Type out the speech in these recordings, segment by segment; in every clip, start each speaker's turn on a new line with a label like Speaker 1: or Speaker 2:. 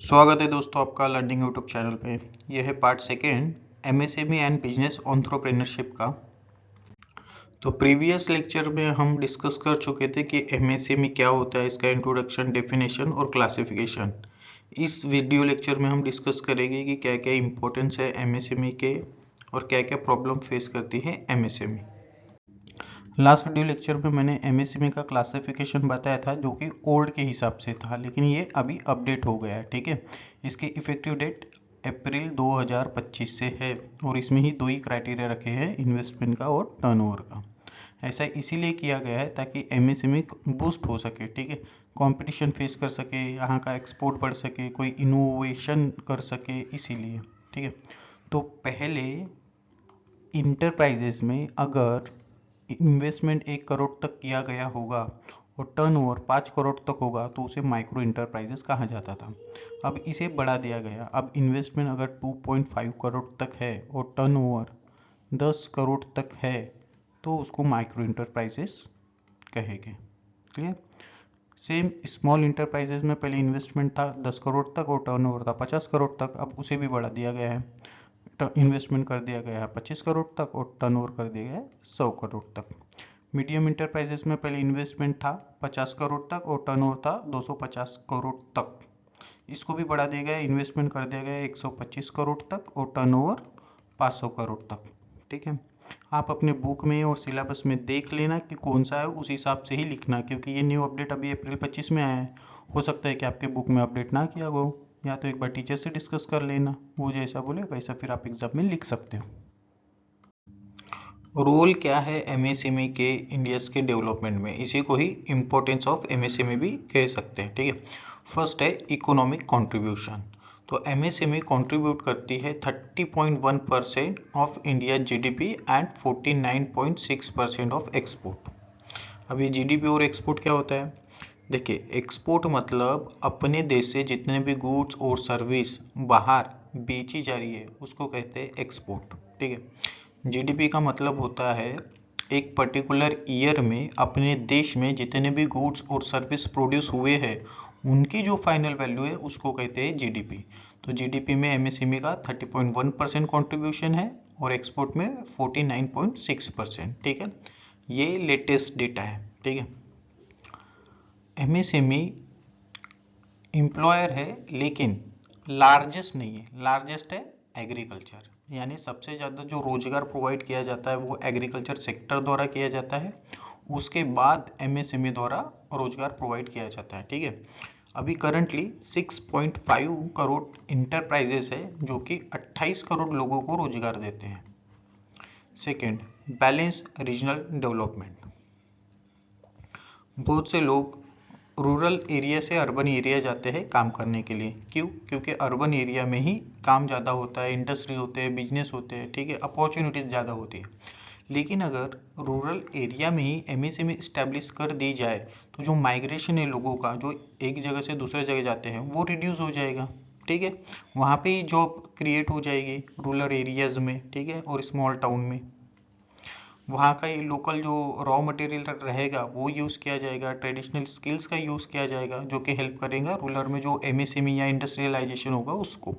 Speaker 1: स्वागत है दोस्तों आपका लर्निंग यूट्यूब चैनल पे। यह है part second MSME and business entrepreneurship का। तो प्रीवियस लेक्चर में हम डिस्कस कर चुके थे कि एमएसएमई क्या होता है, इसका इंट्रोडक्शन, डेफिनेशन और क्लासिफिकेशन। इस वीडियो लेक्चर में हम डिस्कस करेंगे कि क्या क्या इंपॉर्टेंस है एमएसएमई के और क्या क्या प्रॉब्लम फेस करती है एमएसएमई। लास्ट वीडियो लेक्चर में मैंने एमएसएमई का क्लासिफिकेशन बताया था जो कि ओल्ड के हिसाब से था, लेकिन ये अभी अपडेट हो गया है। ठीक है, इसके इफेक्टिव डेट अप्रैल 2025 से है और इसमें ही दो ही क्राइटेरिया रखे हैं, इन्वेस्टमेंट का और टर्नओवर का। ऐसा इसीलिए किया गया है ताकि एमएसएमई बूस्ट हो सके। ठीक है, कंपटीशन फेस कर सके, यहाँ का एक्सपोर्ट बढ़ सके, कोई इनोवेशन कर सके, इसीलिए। ठीक है, तो पहले इंटरप्राइजेस में अगर इन्वेस्टमेंट 1 करोड़ तक किया गया होगा और टर्नओवर 5 करोड़ तक होगा तो उसे माइक्रो इंटरप्राइजेस कहा जाता था। अब इसे बढ़ा दिया गया। अब इन्वेस्टमेंट अगर 2.5 करोड़ तक है और टर्नओवर 10 करोड़ तक है तो उसको माइक्रो इंटरप्राइजेस कहेंगे। क्लियर? सेम स्मॉल इंटरप्राइजेस में पहले इन्वेस्टमेंट था 10 करोड़ तक और टर्नओवर था 50 करोड़ तक, अब उसे भी बढ़ा दिया गया है। इन्वेस्टमेंट कर दिया गया है 25 करोड़ तक और टर्नओवर कर दिया गया है 100 करोड़ तक। मीडियम इंटरप्राइजेस में पहले इन्वेस्टमेंट था 50 करोड़ तक और टर्नओवर था 250 करोड़ तक, इसको भी बढ़ा दिया गया, इन्वेस्टमेंट कर दिया गया 125 करोड़ तक और टर्नओवर 500 करोड़ तक। ठीक है, आप अपने बुक में और सिलेबस में देख लेना कि कौन सा है, उस हिसाब से ही लिखना, क्योंकि ये न्यू अपडेट अभी अप्रैल 25 में आया है। हो सकता है कि आपके बुक में अपडेट ना किया हो, या तो एक बार टीचर से डिस्कस कर लेना, वो जैसा बोले वैसा फिर आप एग्जाम में लिख सकते हो। रोल क्या है एमएसएमई के इंडिया के डेवलपमेंट में, इसी को ही इम्पोर्टेंस ऑफ एमएसएमई भी कह सकते हैं। ठीक है, फर्स्ट है इकोनॉमिक कंट्रीब्यूशन। तो एमएसएमई कंट्रीब्यूट करती है 30.1% of India GDP and 49.6% of export. अब ये जीडीपी और एक्सपोर्ट क्या होता है? देखिए, एक्सपोर्ट मतलब अपने देश से जितने भी गुड्स और सर्विस बाहर बेची जा रही है उसको कहते हैं एक्सपोर्ट। ठीक है, जीडीपी का मतलब होता है एक पर्टिकुलर ईयर में अपने देश में जितने भी गुड्स और सर्विस प्रोड्यूस हुए हैं उनकी जो फाइनल वैल्यू है उसको कहते हैं जीडीपी। तो जीडीपी में एमएसएमई का 30.1% कॉन्ट्रीब्यूशन है और एक्सपोर्ट में 49.6%। ठीक है, ये लेटेस्ट डेटा है। ठीक है, एमएसएमई एम्प्लॉयर है लेकिन लार्जेस्ट नहीं है, लार्जेस्ट है एग्रीकल्चर, यानी सबसे ज़्यादा जो रोजगार प्रोवाइड किया जाता है वो एग्रीकल्चर सेक्टर द्वारा किया जाता है, उसके बाद एमएसएमई द्वारा रोजगार प्रोवाइड किया जाता है। ठीक है, अभी करंटली 6.5 करोड़ इंटरप्राइजेस है जो कि 28 करोड़ लोगों को रोजगार देते हैं। Second, balance regional development. बहुत से लोग रूरल एरिया से अर्बन एरिया जाते हैं काम करने के लिए। क्यों? क्योंकि अर्बन एरिया में ही काम ज़्यादा होता है, इंडस्ट्री होते हैं, बिजनेस होते हैं। ठीक है, अपॉर्चुनिटीज़ ज़्यादा होती है। लेकिन अगर रूरल एरिया में ही एमएसएमई इस्टेब्लिश कर दी जाए तो जो माइग्रेशन है लोगों का, जो एक जगह से दूसरे जगह जाते हैं, वो रिड्यूस हो जाएगा। ठीक है, वहाँ पे ही जॉब क्रिएट हो जाएगी रूरल एरियाज़ में। ठीक है, और स्मॉल टाउन में वहाँ का ही लोकल जो रॉ मटेरियल रहेगा वो यूज़ किया जाएगा, ट्रेडिशनल स्किल्स का यूज़ किया जाएगा जो कि हेल्प करेगा रूरल में जो एमएसएमई या इंडस्ट्रियलाइजेशन होगा उसको।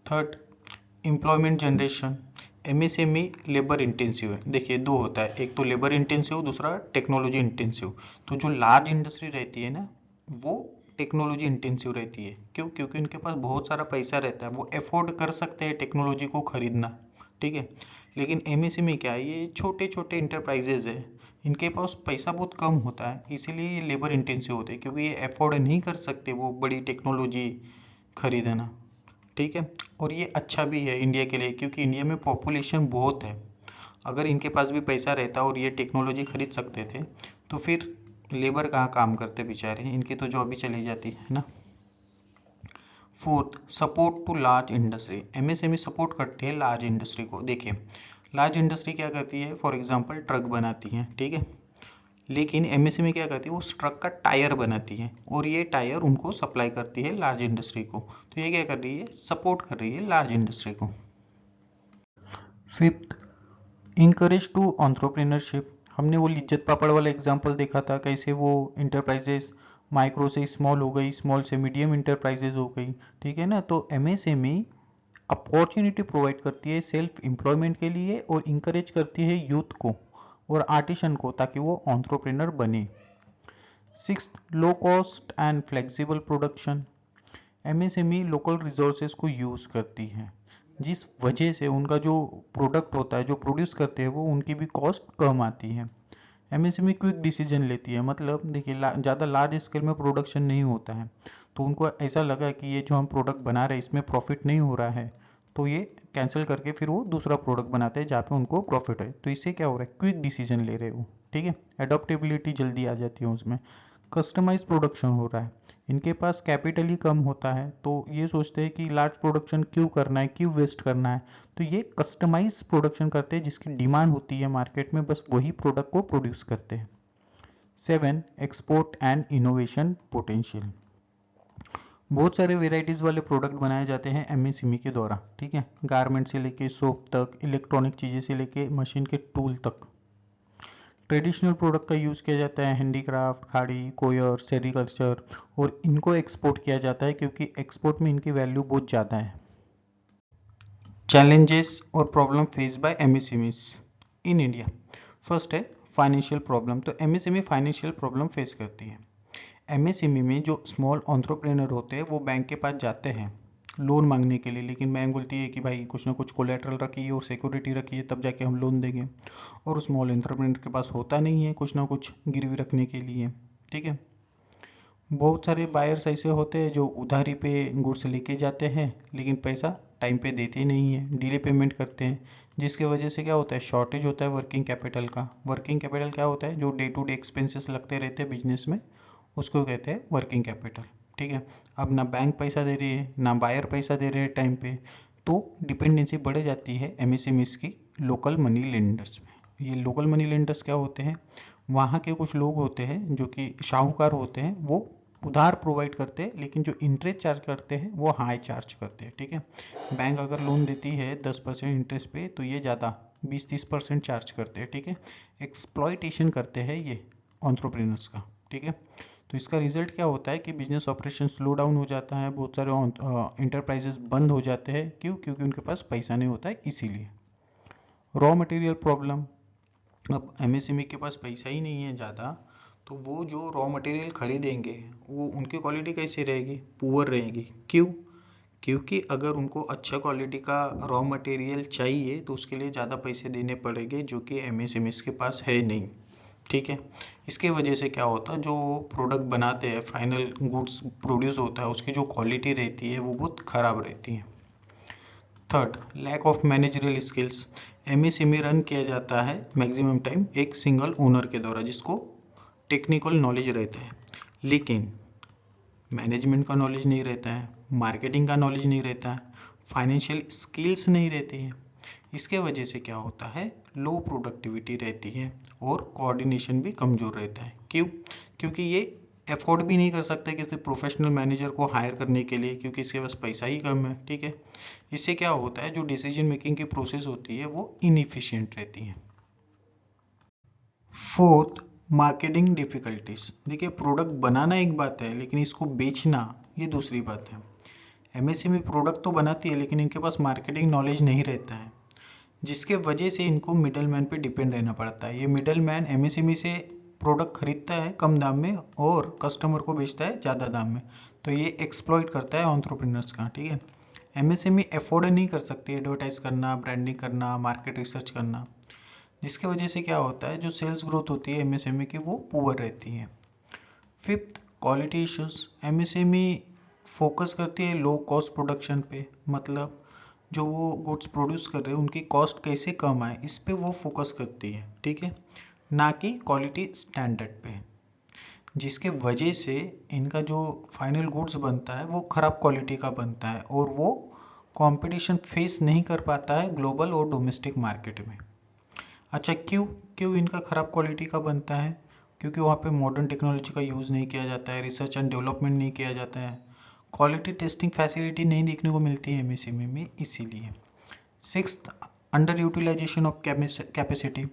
Speaker 1: Third, employment generation. MSME labour intensive है। देखिए, दो होता है, एक तो लेबर इंटेंसिव, दूसरा टेक्नोलॉजी इंटेंसिव। तो जो लार्ज इंडस्ट्री रहती है ना वो टेक्नोलॉजी इंटेंसिव रहती है। क्यों? क्योंकि उनके पास बहुत सारा पैसा रहता है, वो अफोर्ड कर सकते हैं टेक्नोलॉजी को खरीदना। ठीक है, लेकिन एमएसएमई क्या है, ये छोटे छोटे इंटरप्राइजेज है, इनके पास पैसा बहुत कम होता है, इसीलिए ये लेबर इंटेंसिव होते हैं, क्योंकि ये अफोर्ड नहीं कर सकते वो बड़ी टेक्नोलॉजी खरीदना। ठीक है, और ये अच्छा भी है इंडिया के लिए, क्योंकि इंडिया में पॉपुलेशन बहुत है। अगर इनके पास भी पैसा रहता और ये टेक्नोलॉजी खरीद सकते थे तो फिर लेबर कहाँ काम करते बेचारे, इनकी तो जॉब भी चली जाती है ना। Fourth, support to large industry. MSME support करते हैं लार्ज इंडस्ट्री को। देखिए, लार्ज इंडस्ट्री क्या करती है, फॉर एग्जांपल ट्रक बनाती है। ठीक है, लेकिन एमएसएमई क्या करती है, उस ट्रक का टायर बनाती है और ये टायर उनको सप्लाई करती है लार्ज इंडस्ट्री को। तो ये क्या कर रही है, सपोर्ट कर रही है लार्ज इंडस्ट्री को। Fifth, encourage to entrepreneurship. हमने वो लिज्जत पापड़ वाला एग्जांपल देखा था, कैसे वो इंटरप्राइजेस माइक्रो से स्मॉल हो गई, स्मॉल से मीडियम इंटरप्राइजेज हो गई, ठीक है ना। तो एमएसएमई अपॉर्चुनिटी प्रोवाइड करती है सेल्फ एम्प्लॉयमेंट के लिए और इंकरेज करती है यूथ को और आर्टिसन को ताकि वो एंटरप्रेन्योर बने। Sixth, low cost and flexible production. MSME local resources को यूज़ करती है जिस वजह से उनका जो प्रोडक्ट होता है जो प्रोड्यूस करते हैं वो उनकी भी कॉस्ट कम आती है। एमएसएमई क्विक डिसीजन लेती है, मतलब देखिए ज़्यादा लार्ज स्केल में प्रोडक्शन नहीं होता है, तो उनको ऐसा लगा कि ये जो हम प्रोडक्ट बना रहे हैं इसमें प्रॉफिट नहीं हो रहा है, तो ये कैंसिल करके फिर वो दूसरा प्रोडक्ट बनाते हैं जहाँ पे उनको प्रॉफिट है। तो इससे क्या हो रहा है, क्विक डिसीजन ले रहे हो, ठीक है। एडोप्टेबिलिटी जल्दी आ जाती है उसमें। कस्टमाइज प्रोडक्शन हो रहा है, इनके पास कैपिटल ही कम होता है तो ये सोचते हैं कि लार्ज प्रोडक्शन क्यों करना है, क्यों वेस्ट करना है, तो ये कस्टमाइज प्रोडक्शन करते हैं जिसकी डिमांड होती है मार्केट में, बस वही प्रोडक्ट को प्रोड्यूस करते हैं। 7, एक्सपोर्ट एंड इनोवेशन पोटेंशियल। बहुत सारे वेराइटीज़ वाले प्रोडक्ट बनाए जाते हैं एमएसएमई के द्वारा, ठीक है। गारमेंट से लेके सोप तक, इलेक्ट्रॉनिक चीज़ें से लेके मशीन के टूल तक। ट्रेडिशनल प्रोडक्ट का यूज़ किया जाता है हैंडीक्राफ्ट, खाड़ी, कोयर, सेरिकल्चर, और इनको एक्सपोर्ट किया जाता है क्योंकि एक्सपोर्ट में इनकी वैल्यू बहुत ज़्यादा है। चैलेंजेस और problem face by MSMEs in India. First है फाइनेंशियल प्रॉब्लम। तो एमएसएमई फाइनेंशियल प्रॉब्लम फेस करती है। एमएसएमई में जो स्मॉल एंटरप्रेन्योर होते हैं वो बैंक के पास जाते हैं लोन मांगने के लिए, लेकिन बैंक बोलती है कि भाई कुछ ना कुछ कोलेटरल रखिए और सिक्योरिटी रखिए तब जाके हम लोन देंगे, और स्मॉल एंटरप्रेन्योर के पास होता नहीं है कुछ ना कुछ गिरवी रखने के लिए, ठीक है। बहुत सारे बायर्स ऐसे होते हैं जो उधारी पे गुड्स लेके जाते हैं लेकिन पैसा टाइम पे देते नहीं है, डिले पेमेंट करते हैं, जिसकी वजह से क्या होता है, शॉर्टेज होता है वर्किंग कैपिटल का। वर्किंग कैपिटल क्या होता है, जो डे टू डे एक्सपेंसेस लगते रहते हैं बिजनेस में, उसको कहते हैं वर्किंग कैपिटल, ठीक है। अब ना बैंक पैसा दे रही है ना बायर पैसा दे रहे हैं टाइम पे, तो डिपेंडेंसी बढ़ जाती है एमएसएमईज की लोकल मनी लेंडर्स में। ये लोकल मनी लेंडर्स क्या होते हैं, वहाँ के कुछ लोग होते हैं जो कि शाहूकार होते हैं, वो उधार प्रोवाइड करते हैं लेकिन जो इंटरेस्ट चार्ज करते हैं वो हाई चार्ज करते हैं, ठीक है। बैंक अगर लोन देती है 10% इंटरेस्ट पे तो ये ज़्यादा 20-30% चार्ज करते हैं, ठीक है। एक्सप्लॉयटेशन करते हैं ये एंटरप्रेन्योर्स का, ठीक है। तो इसका रिजल्ट क्या होता है कि बिजनेस ऑपरेशन स्लो डाउन हो जाता है, बहुत सारे इंटरप्राइजेस बंद हो जाते हैं, क्यों, क्योंकि उनके पास पैसा नहीं होता है इसीलिए। Raw material problem. अब एमएसएमई के पास पैसा ही नहीं है ज़्यादा, तो वो जो रॉ मटेरियल खरीदेंगे वो उनकी क्वालिटी कैसी रहेगी, पुअर रहेगी। क्यों, क्योंकि अगर उनको अच्छा क्वालिटी का रॉ मटेरियल चाहिए तो उसके लिए ज़्यादा पैसे देने पड़ेंगे जो कि एमएसएमईज के पास है नहीं, ठीक है। इसके वजह से क्या होता है, जो प्रोडक्ट बनाते हैं, फाइनल गुड्स प्रोड्यूस होता है, उसकी जो क्वालिटी रहती है वो बहुत ख़राब रहती है। Third, lack of managerial skills. MSME run किया जाता है मैक्सिमम टाइम एक सिंगल ओनर के द्वारा जिसको टेक्निकल नॉलेज रहता है, लेकिन मैनेजमेंट का नॉलेज नहीं रहता है, मार्केटिंग का नॉलेज नहीं रहता है, फाइनेंशियल स्किल्स नहीं रहती है। इसके वजह से क्या होता है, लो प्रोडक्टिविटी रहती है और कोऑर्डिनेशन भी कमज़ोर रहता है। क्यों, क्योंकि ये अफोर्ड भी नहीं कर सकते किसी प्रोफेशनल मैनेजर को हायर करने के लिए क्योंकि इसके पास पैसा ही कम है, ठीक है। इससे क्या होता है, जो डिसीजन मेकिंग की प्रोसेस होती है वो इनएफिशिएंट रहती है। Fourth, marketing difficulties. देखिए प्रोडक्ट बनाना एक बात है लेकिन इसको बेचना ये दूसरी बात है। एमएसएमई प्रोडक्ट तो बनाती है लेकिन इनके पास मार्केटिंग नॉलेज नहीं रहता है, जिसके वजह से इनको मिडल मैन पे डिपेंड रहना पड़ता है। ये मिडल मैन एमएसएमई से प्रोडक्ट खरीदता है कम दाम में और कस्टमर को बेचता है ज़्यादा दाम में, तो ये एक्सप्लॉइट करता है एंटरप्रेन्योर्स का, ठीक है। एमएसएमई अफोर्ड नहीं कर सकती एडवर्टाइज करना, ब्रांडिंग करना, मार्केट रिसर्च करना, जिसकी वजह से क्या होता है, जो सेल्स ग्रोथ होती है एमएसएमई की वो पुअर रहती है। Fifth, quality issues. MSME focus करती है लो कॉस्ट प्रोडक्शन पे, मतलब जो वो गुड्स प्रोड्यूस कर रहे हैं उनकी कॉस्ट कैसे कम आए इस पे वो फोकस करती है, ठीक है, ना कि क्वालिटी स्टैंडर्ड पे, जिसके वजह से इनका जो फाइनल गुड्स बनता है वो ख़राब क्वालिटी का बनता है और वो कंपटीशन फेस नहीं कर पाता है ग्लोबल और डोमेस्टिक मार्केट में। अच्छा क्यों, क्यों इनका ख़राब क्वालिटी का बनता है, क्योंकि वहाँ पे मॉडर्न टेक्नोलॉजी का यूज़ नहीं किया जाता है, रिसर्च एंड डेवलपमेंट नहीं किया जाता है, क्वालिटी टेस्टिंग फैसिलिटी नहीं देखने को मिलती है एमएसएमई में, इसीलिए। Sixth, under utilisation of capacity.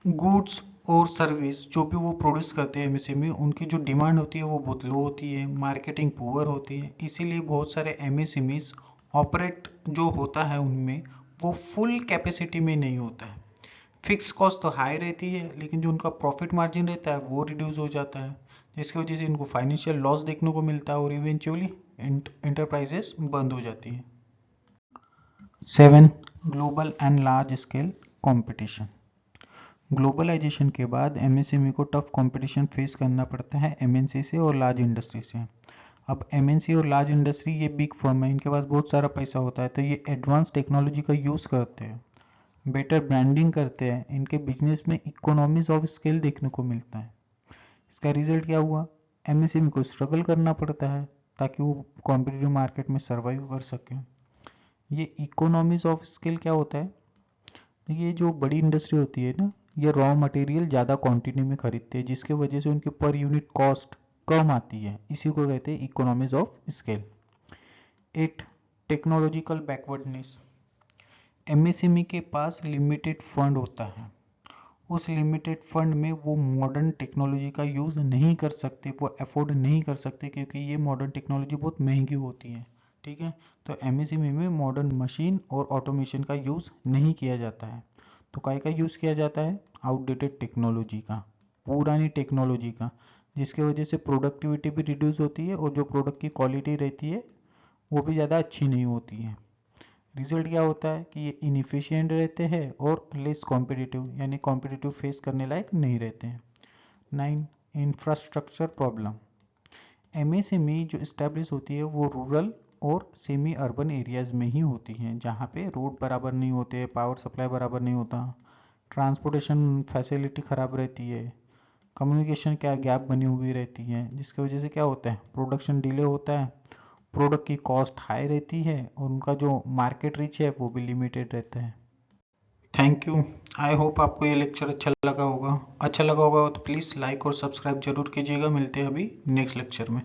Speaker 1: Goods और सर्विस जो भी वो प्रोड्यूस करते हैं एमएसएमई, उनकी जो डिमांड होती है वो बहुत लो होती है, मार्केटिंग पुअर होती है। इसीलिए बहुत सारे एमएसएमईज ऑपरेट जो होता है उनमें वो फुल कैपेसिटी में नहीं होता है। फिक्स कॉस्ट तो हाई रहती है, लेकिन जो उनका प्रॉफिट मार्जिन रहता है वो रिड्यूस हो जाता है, जिसकी वजह से इनको फाइनेंशियल लॉस देखने को मिलता है और इवेंचुअली इंटरप्राइजेस बंद हो जाती है। 7. Global and large scale competition. Globalisation के बाद एमएसएमई को टफ कंपटीशन फेस करना पड़ता है एमएनसी से और लार्ज इंडस्ट्री से। अब एमएनसी और लार्ज इंडस्ट्री ये बिग फर्म है, इनके पास बहुत सारा पैसा होता है, तो ये एडवांस टेक्नोलॉजी का यूज़ करते हैं, बेटर ब्रांडिंग करते हैं, इनके बिजनेस में इकोनॉमीज ऑफ स्केल देखने को मिलता है। इसका रिजल्ट क्या हुआ? एमएसएमई को स्ट्रगल करना पड़ता है ताकि वो कॉम्पिटिटिव मार्केट में सर्वाइव कर सके। ये इकोनॉमीज ऑफ स्केल क्या होता है? ये जो बड़ी इंडस्ट्री होती है ना, ये रॉ मटेरियल ज़्यादा क्वांटिटी में खरीदते हैं, जिसके वजह से उनकी पर यूनिट कॉस्ट कम आती है, इसी को कहते हैं economies of scale. 8. Technological backwardness. MSME के पास लिमिटेड फंड होता है, उस लिमिटेड फंड में वो मॉडर्न टेक्नोलॉजी का यूज़ नहीं कर सकते, वो अफोर्ड नहीं कर सकते, क्योंकि ये मॉडर्न टेक्नोलॉजी बहुत महंगी होती है। ठीक है, तो एमएसएमई में मॉडर्न मशीन और ऑटोमेशन का यूज़ नहीं किया जाता है। तो काय का यूज़ किया जाता है? आउटडेटेड टेक्नोलॉजी का, पुरानी टेक्नोलॉजी का, जिसकी वजह से प्रोडक्टिविटी भी रिड्यूस होती है और जो प्रोडक्ट की क्वालिटी रहती है वो भी ज़्यादा अच्छी नहीं होती है। रिजल्ट क्या होता है कि ये इनएफिशिएंट रहते हैं और लेस कॉम्पिटिटिव, यानी कॉम्पिटिटिव फेस करने लायक नहीं रहते हैं। 9. Infrastructure problem. एमएसएमई जो इस्टेब्लिश होती है वो रूरल और सेमी अर्बन एरियाज़ में ही होती हैं, जहाँ पे रोड बराबर नहीं होते, पावर सप्लाई बराबर नहीं होता, ट्रांसपोर्टेशन फैसिलिटी ख़राब रहती है, कम्युनिकेशन क्या गैप बनी हुई रहती है, जिसकी वजह से क्या होता है? प्रोडक्शन डिले होता है, प्रोडक्ट की कॉस्ट हाई रहती है और उनका जो मार्केट रीच है वो भी लिमिटेड रहता है। Thank you. आई होप आपको ये लेक्चर अच्छा लगा होगा तो प्लीज़ लाइक और सब्सक्राइब जरूर कीजिएगा। मिलते हैं अभी नेक्स्ट लेक्चर में।